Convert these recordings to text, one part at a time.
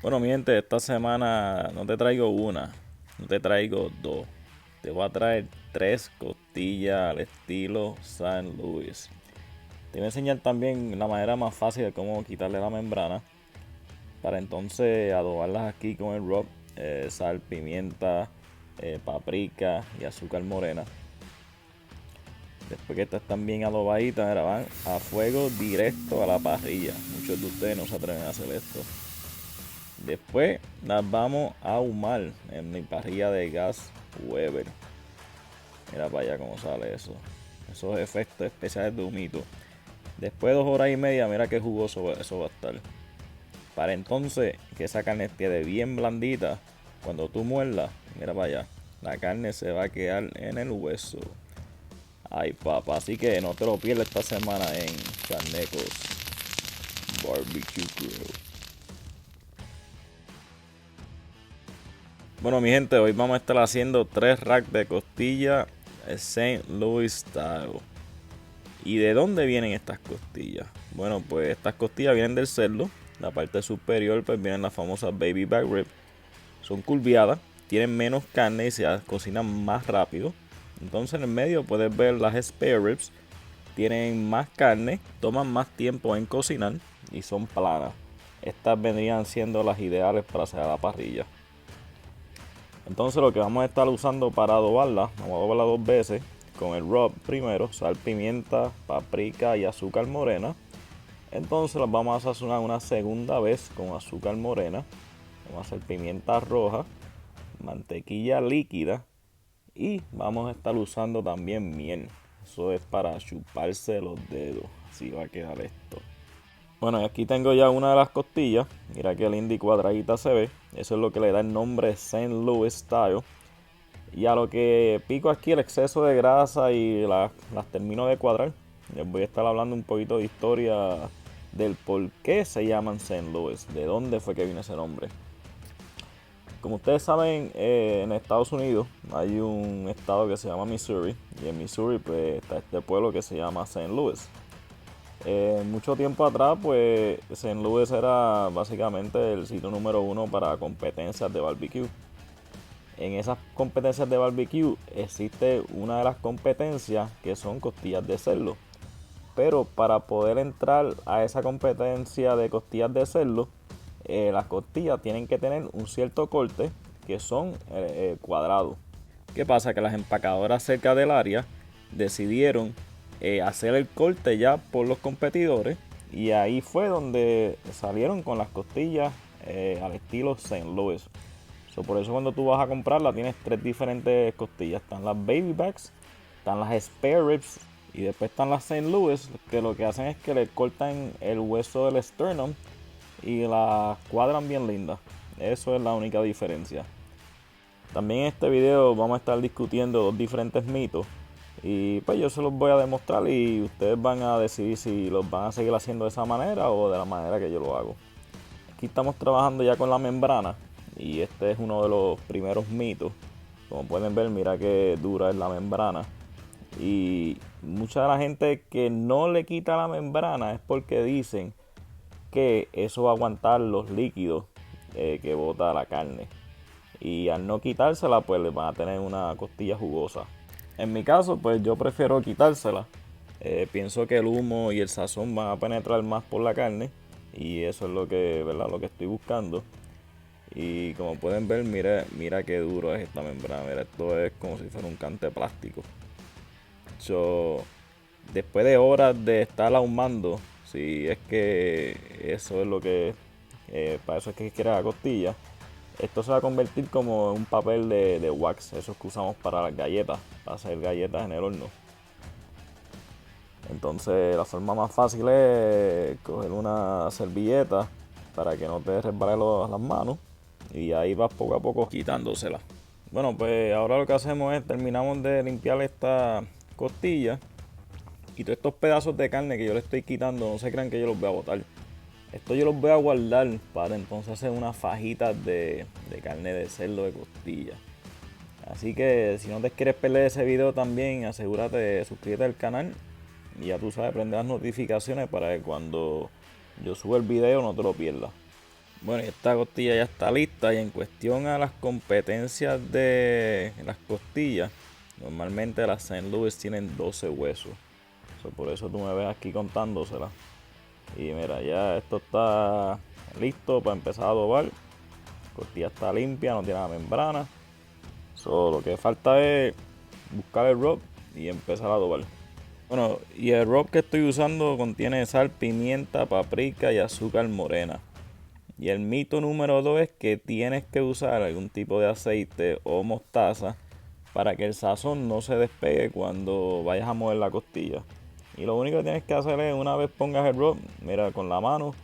Bueno, mi gente, esta semana no te traigo una, no te traigo dos. Te voy a traer tres costillas al estilo San Luis. Te voy a enseñar también la manera más fácil de cómo quitarle la membrana. Para entonces adobarlas aquí con el rub, sal, pimienta, paprika y azúcar morena. Después que estas están bien adobaditas, ahora van a fuego directo a la parrilla. Muchos de ustedes no se atreven a hacer esto. Después las vamos a ahumar en mi parrilla de gas Weber. Mira para allá cómo sale eso. Esos efectos especiales de humito. Después de 2 horas y media, mira qué jugoso eso va a estar. Para entonces que esa carne quede bien blandita, cuando tú muerdas, mira para allá, la carne se va a quedar en el hueso. Ay papá, así que no te lo pierdas esta semana en Charnecos Barbecue Grill. Bueno, mi gente, hoy vamos a estar haciendo 3 racks de costilla Saint Louis Style. ¿Y de dónde vienen estas costillas? Bueno, pues estas costillas vienen del cerdo. La parte superior pues vienen las famosas baby back rib. Son curviadas, tienen menos carne y se cocinan más rápido. Entonces en el medio puedes ver las spare ribs. Tienen más carne, toman más tiempo en cocinar y son planas. Estas vendrían siendo las ideales para hacer a la parrilla. Entonces lo que vamos a estar usando para adobarla, vamos a adobarla 2 veces con el rub primero, sal, pimienta, paprika y azúcar morena. Entonces las vamos a sazonar una segunda vez con azúcar morena, vamos a hacer pimienta roja, mantequilla líquida y vamos a estar usando también miel. Eso es para chuparse los dedos, así va a quedar esto. Bueno, y aquí tengo ya una de las costillas. Mira que linda y cuadradita se ve. Eso es lo que le da el nombre Saint Louis Style. Y a lo que pico aquí el exceso de grasa y las termino de cuadrar. Les voy a estar hablando un poquito de historia del por qué se llaman Saint Louis. De dónde fue que viene ese nombre. Como ustedes saben, en Estados Unidos hay un estado que se llama Missouri. Y en Missouri pues está este pueblo que se llama Saint Louis. Mucho tiempo atrás, pues Saint Louis era básicamente el sitio número uno para competencias de barbecue. En esas competencias de barbecue existe una de las competencias que son costillas de cerdo. Pero para poder entrar a esa competencia de costillas de cerdo, las costillas tienen que tener un cierto corte que son cuadrados. ¿Qué pasa? Que las empacadoras cerca del área decidieron hacer el corte ya por los competidores y ahí fue donde salieron con las costillas al estilo Saint Louis. Por eso cuando tú vas a comprarla tienes 3 diferentes costillas. Están las baby backs, están las spare ribs y después están las Saint Louis, que lo que hacen es que le cortan el hueso del sternum y las cuadran bien lindas. Eso es la única diferencia. También en este video vamos a estar discutiendo 2 diferentes mitos y pues yo se los voy a demostrar y ustedes van a decidir si los van a seguir haciendo de esa manera o de la manera que yo lo hago. Aquí estamos trabajando ya con la membrana y este es uno de los primeros mitos. Como pueden ver, mira qué dura es la membrana. Y mucha de la gente que no le quita la membrana es porque dicen que eso va a aguantar los líquidos que bota la carne. Y al no quitársela, pues le van a tener una costilla jugosa. En mi caso, pues yo prefiero quitársela. Pienso que el humo y el sazón van a penetrar más por la carne. Y eso es lo que, ¿verdad? Lo que estoy buscando. Y como pueden ver, mira qué duro es esta membrana. Mira, esto es como si fuera un cante de plástico. So, después de horas de estar ahumando, si es que eso es lo que para eso es que quiere la costilla, esto se va a convertir como en un papel de wax, esos que usamos para las galletas, para hacer galletas en el horno. Entonces la forma más fácil es coger una servilleta para que no te resbalen las manos y ahí vas poco a poco quitándosela. Bueno, pues ahora lo que hacemos es terminamos de limpiar esta costilla y todos estos pedazos de carne que yo le estoy quitando, no se crean que yo los voy a botar. Esto yo los voy a guardar para entonces hacer unas fajitas de carne de cerdo de costilla. Así que si no te quieres perder ese video también, asegúrate de suscribirte al canal y ya tú sabes, prende las notificaciones para que cuando yo suba el video no te lo pierdas. Bueno, y esta costilla ya está lista y en cuestión a las competencias de las costillas, normalmente las Saint Louis tienen 12 huesos. Por eso tú me ves aquí contándoselas. Y mira, ya esto está listo para empezar a adobar. La costilla está limpia, no tiene la membrana. Lo que falta es buscar el rub y empezar a adobar. Bueno, y el rub que estoy usando contiene sal, pimienta, paprika y azúcar morena. Y el mito número 2 es que tienes que usar algún tipo de aceite o mostaza para que el sazón no se despegue cuando vayas a mover la costilla. Y lo único que tienes que hacer es, una vez pongas el rub, mira, con la mano,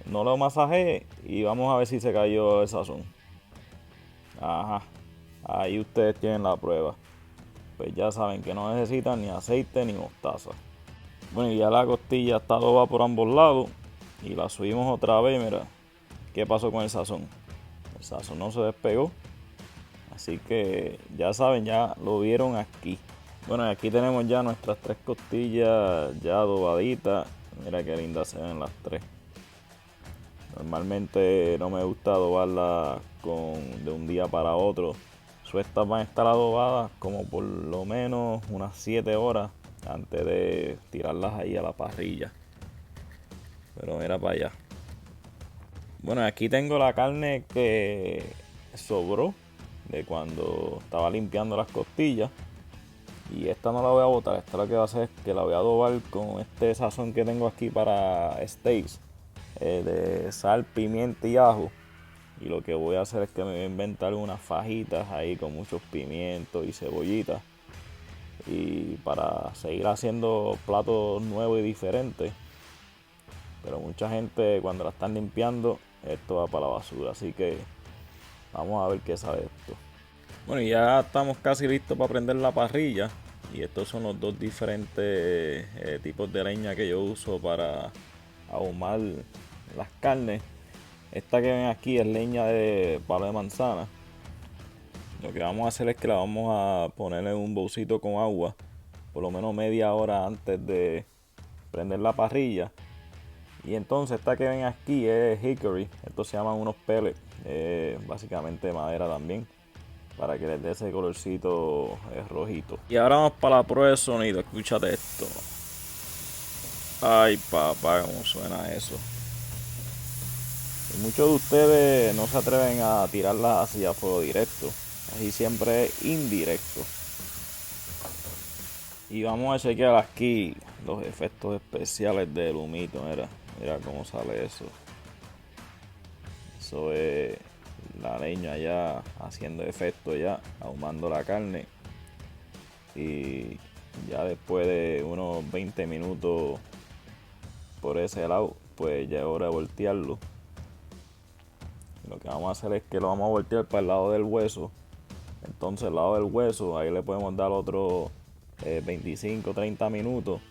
no lo masajees y vamos a ver si se cayó el sazón. Ajá, ahí ustedes tienen la prueba. Pues ya saben que no necesitan ni aceite ni mostaza. Bueno, y ya la costilla está adobada por ambos lados y la subimos otra vez, mira. ¿Qué pasó con el sazón? El sazón no se despegó. Así que ya saben, ya lo vieron aquí. Bueno, aquí tenemos ya nuestras 3 costillas ya adobaditas. Mira qué lindas se ven las 3. Normalmente no me gusta adobarlas de un día para otro. Estas van a estar adobadas como por lo menos unas 7 horas antes de tirarlas ahí a la parrilla. Pero mira para allá. Bueno, aquí tengo la carne que sobró de cuando estaba limpiando las costillas. Y esta no la voy a botar, esta lo que va a hacer es que la voy a adobar con este sazón que tengo aquí para steaks. De sal, pimienta y ajo. Y lo que voy a hacer es que me voy a inventar unas fajitas ahí con muchos pimientos y cebollitas. Y para seguir haciendo platos nuevos y diferentes. Pero mucha gente cuando la están limpiando, esto va para la basura. Así que vamos a ver qué sabe esto. Bueno, y ya estamos casi listos para prender la parrilla. Y estos son los dos diferentes tipos de leña que yo uso para ahumar las carnes. Esta que ven aquí es leña de palo de manzana. Lo que vamos a hacer es que la vamos a poner en un bolsito con agua por lo menos media hora antes de prender la parrilla. Y entonces esta que ven aquí es hickory. Estos se llaman unos pellets, básicamente madera también, para que les dé ese colorcito rojito. Y ahora vamos para la prueba de sonido. Escúchate esto. Ay papá, cómo suena eso. Y muchos de ustedes no se atreven a tirarlas así a fuego directo. Así siempre es indirecto. Y vamos a chequear aquí los efectos especiales del humito. Mira cómo sale eso. Eso es la leña ya haciendo efecto, ya ahumando la carne. Y ya después de unos 20 minutos por ese lado, pues ya es hora de voltearlo. Lo que vamos a hacer es que lo vamos a voltear para el lado del hueso. Entonces el lado del hueso, ahí le podemos dar otros 25-30 minutos.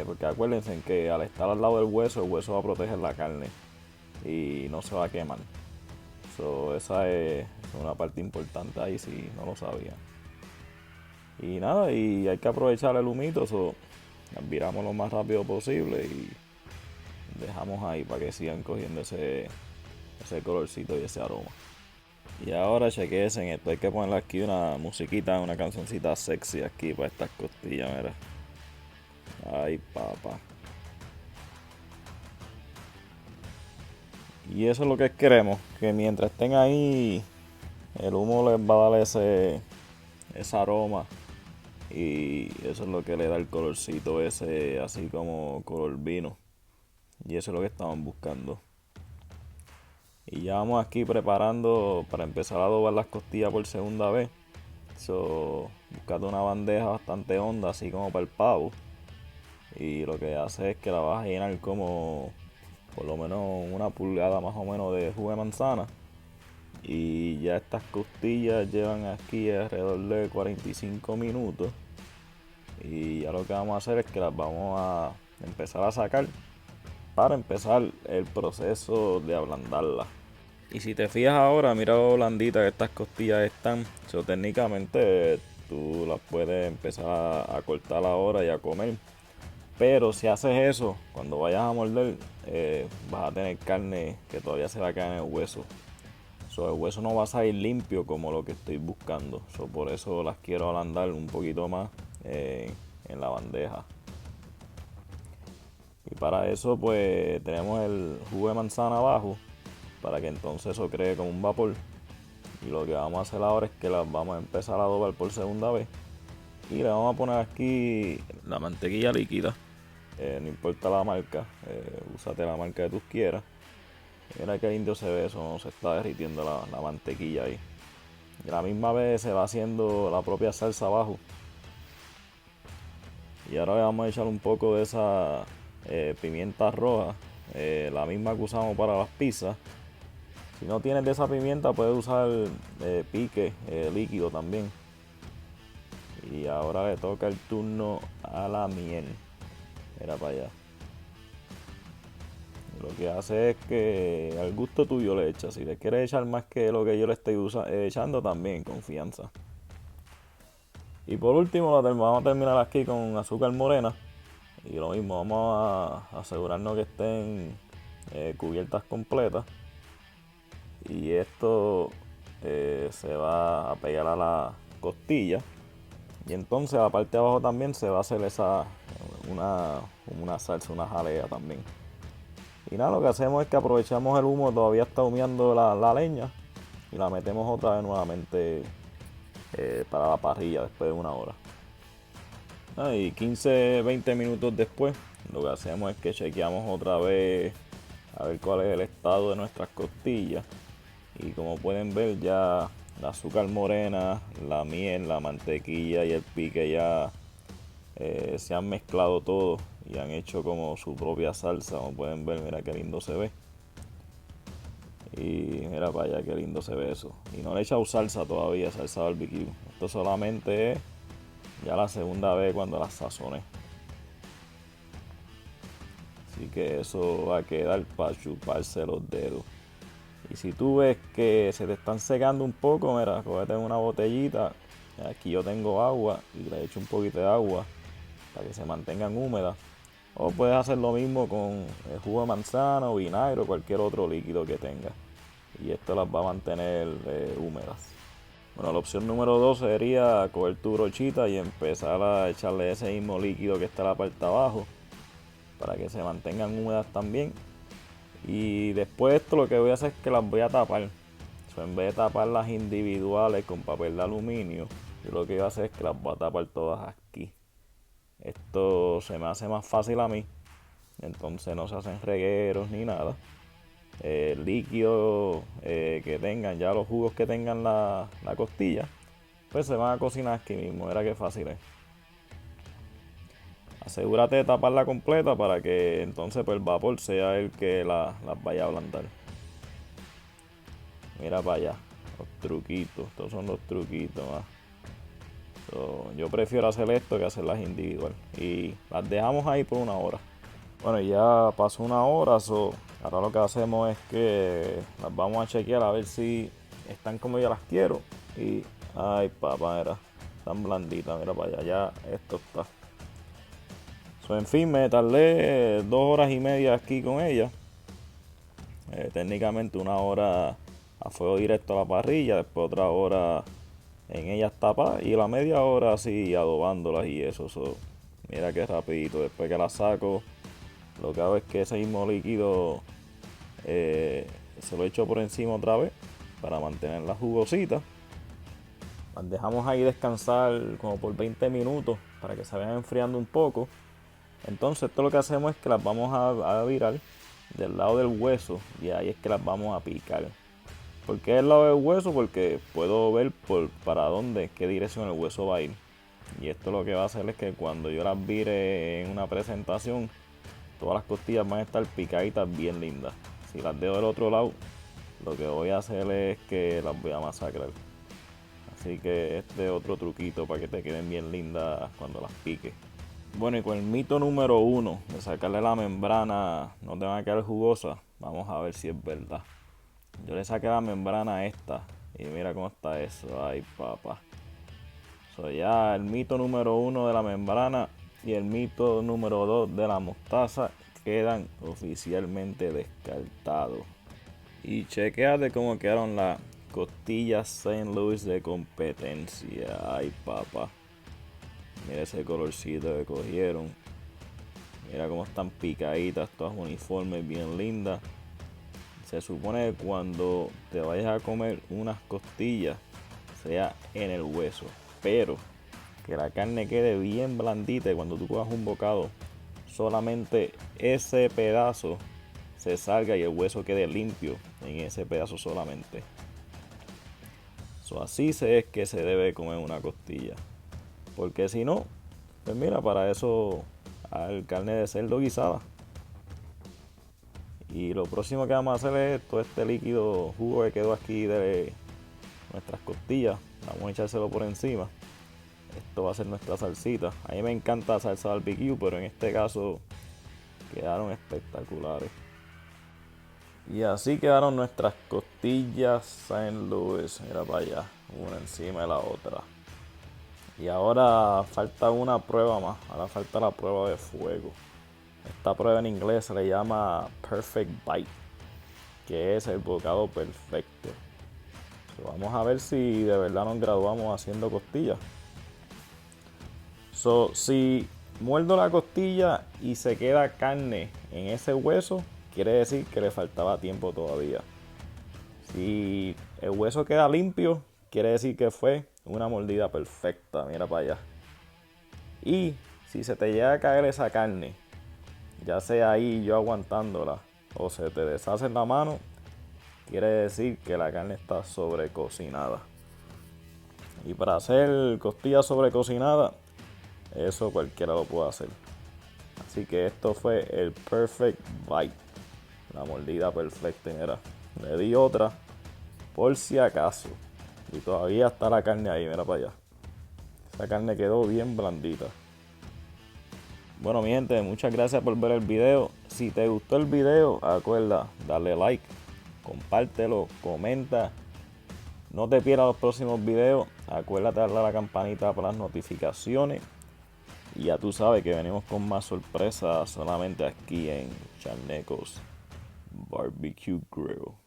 Porque acuérdense que al estar al lado del hueso, el hueso va a proteger la carne y no se va a quemar. Esa es una parte importante ahí si no lo sabía. Y nada, y hay que aprovechar el humito, las viramos lo más rápido posible y dejamos ahí para que sigan cogiendo ese colorcito y ese aroma. Y ahora chequense en esto, hay que ponerle aquí una musiquita, una cancioncita sexy aquí para estas costillas, mira. Ay, papá. Y eso es lo que queremos, que mientras estén ahí, el humo les va a dar ese aroma. Y eso es lo que le da el colorcito ese, así como color vino. Y eso es lo que estamos buscando. Y ya vamos aquí preparando para empezar a adobar las costillas por segunda vez. Buscate una bandeja bastante honda, así como para el pavo. Y lo que hace es que la vas a llenar como por lo menos una pulgada más o menos de jugo de manzana. Y ya estas costillas llevan aquí alrededor de 45 minutos. Y ya lo que vamos a hacer es que las vamos a empezar a sacar para empezar el proceso de ablandarlas. Y si te fijas ahora, mira lo blandita que estas costillas están. Técnicamente tú las puedes empezar a cortar ahora y a comer. Pero si haces eso, cuando vayas a morder, vas a tener carne que todavía se va a caer en el hueso. So, el hueso no va a salir limpio como lo que estoy buscando. So, por eso las quiero ablandar un poquito más en la bandeja. Y para eso pues tenemos el jugo de manzana abajo, para que entonces eso cree como un vapor. Y lo que vamos a hacer ahora es que las vamos a empezar a dobar por segunda vez. Y le vamos a poner aquí la mantequilla líquida. No importa la marca, úsate la marca que tú quieras. Mira qué lindo se ve eso, se está derritiendo la mantequilla ahí. Y a la misma vez se va haciendo la propia salsa abajo. Y ahora le vamos a echar un poco de esa pimienta roja, la misma que usamos para las pizzas. Si no tienes de esa pimienta, puedes usar pique líquido también. Y ahora le toca el turno a la miel. Mira para allá. Lo que hace es que al gusto tuyo le echas. Si le quieres echar más que lo que yo le estoy echando, también confianza. Y por último, vamos a terminar aquí con azúcar morena. Y lo mismo, vamos a asegurarnos que estén cubiertas completas. Y esto se va a pegar a la costilla. Y entonces a la parte de abajo también se va a hacer una salsa, una jalea también. Y nada, lo que hacemos es que aprovechamos el humo, todavía está humeando la leña. Y la metemos otra vez nuevamente para la parrilla después de una hora. Y 15-20 minutos después, lo que hacemos es que chequeamos otra vez a ver cuál es el estado de nuestras costillas. Y como pueden ver, ya la azúcar morena, la miel, la mantequilla y el pique ya se han mezclado todo y han hecho como su propia salsa. Como pueden ver, mira qué lindo se ve. Y mira para allá qué lindo se ve eso. Y no le he echado salsa todavía, salsa barbecue. Esto solamente es ya la segunda vez cuando las sazoné. Así que eso va a quedar para chuparse los dedos. Y si tú ves que se te están secando un poco, mira, cógete una botellita. Aquí yo tengo agua y le echo un poquito de agua para que se mantengan húmedas. O puedes hacer lo mismo con el jugo de manzana o vinagre o cualquier otro líquido que tengas. Y esto las va a mantener húmedas. Bueno, la opción número 2 sería coger tu brochita y empezar a echarle ese mismo líquido que está en la parte de abajo para que se mantengan húmedas también. Y después de esto lo que voy a hacer es que las voy a tapar. En vez de taparlas individuales con papel de aluminio, yo lo que voy a hacer es que las voy a tapar todas aquí. Esto se me hace más fácil a mí. Entonces no se hacen regueros ni nada. El líquido que tengan, ya los jugos que tengan la costilla, pues se van a cocinar aquí mismo. Mira qué fácil es. Asegúrate de taparla completa para que entonces pues, el vapor sea el que las vaya a ablandar. Mira para allá, los truquitos, estos son los truquitos más. Yo prefiero hacer esto que hacerlas individual. Y las dejamos ahí por una hora. Bueno, ya pasó una hora, ahora lo que hacemos es que las vamos a chequear a ver si están como yo las quiero. Y, ay papá, mira, están blanditas, mira para allá, ya esto está. En fin, me tardé 2 horas y media aquí con ellas. Técnicamente una hora a fuego directo a la parrilla, después otra hora en ellas tapadas y la media hora así adobándolas y eso. Mira qué rapidito, después que las saco, lo que hago es que ese mismo líquido se lo echo por encima otra vez para mantenerlas jugositas. Las dejamos ahí descansar como por 20 minutos para que se vayan enfriando un poco. Entonces esto lo que hacemos es que las vamos a virar del lado del hueso y ahí es que las vamos a picar. ¿Por qué del lado del hueso? Porque puedo ver para dónde, qué dirección el hueso va a ir. Y esto lo que va a hacer es que cuando yo las vire en una presentación, todas las costillas van a estar picaditas bien lindas. Si las dejo del otro lado, lo que voy a hacer es que las voy a masacrar. Así que este es otro truquito para que te queden bien lindas cuando las piques. Bueno, y con el mito número 1 de sacarle la membrana no te van a quedar jugosas, vamos a ver si es verdad. Yo le saqué la membrana a esta y mira cómo está eso, ay papá. Ya el mito número 1 de la membrana y el mito número 2 de la mostaza quedan oficialmente descartados. Y chequeate cómo quedaron las costillas St. Louis de competencia. Ay, papá. Mira ese colorcito que cogieron. Mira cómo están picaditas, todas uniformes, bien lindas. Se supone que cuando te vayas a comer unas costillas, sea en el hueso. Pero que la carne quede bien blandita y cuando tú cojas un bocado, solamente ese pedazo se salga y el hueso quede limpio en ese pedazo solamente. Así es que se debe comer una costilla. Porque si no, pues mira, para eso hay carne de cerdo guisada. Y lo próximo que vamos a hacer es todo este líquido jugo que quedó aquí de nuestras costillas. Vamos a echárselo por encima. Esto va a ser nuestra salsita. A mí me encanta la salsa barbecue, pero en este caso quedaron espectaculares. Y así quedaron nuestras costillas St. Louis. Mira para allá, una encima de la otra. Y ahora falta una prueba más. Ahora falta la prueba de fuego. Esta prueba en inglés se le llama Perfect Bite, que es el bocado perfecto. Vamos a ver si de verdad nos graduamos haciendo costillas. Si muerdo la costilla y se queda carne en ese hueso, quiere decir que le faltaba tiempo todavía. Si el hueso queda limpio, quiere decir que fue una mordida perfecta. Mira para allá. Y si se te llega a caer esa carne, ya sea ahí yo aguantándola o se te deshace en la mano, quiere decir que la carne está sobrecocinada. Y para hacer costillas sobrecocinada, eso cualquiera lo puede hacer. Así que esto fue el Perfect Bite, la mordida perfecta. Mira, le di otra por si acaso y todavía está la carne ahí. Mira para allá, esa carne quedó bien blandita. Bueno, mi gente, muchas gracias por ver el video. Si te gustó el video, acuerda darle like, compártelo, comenta. No te pierdas los próximos videos. Acuérdate de darle a la campanita para las notificaciones. Y ya tú sabes que venimos con más sorpresas solamente aquí en Charnecos Barbecue Grill.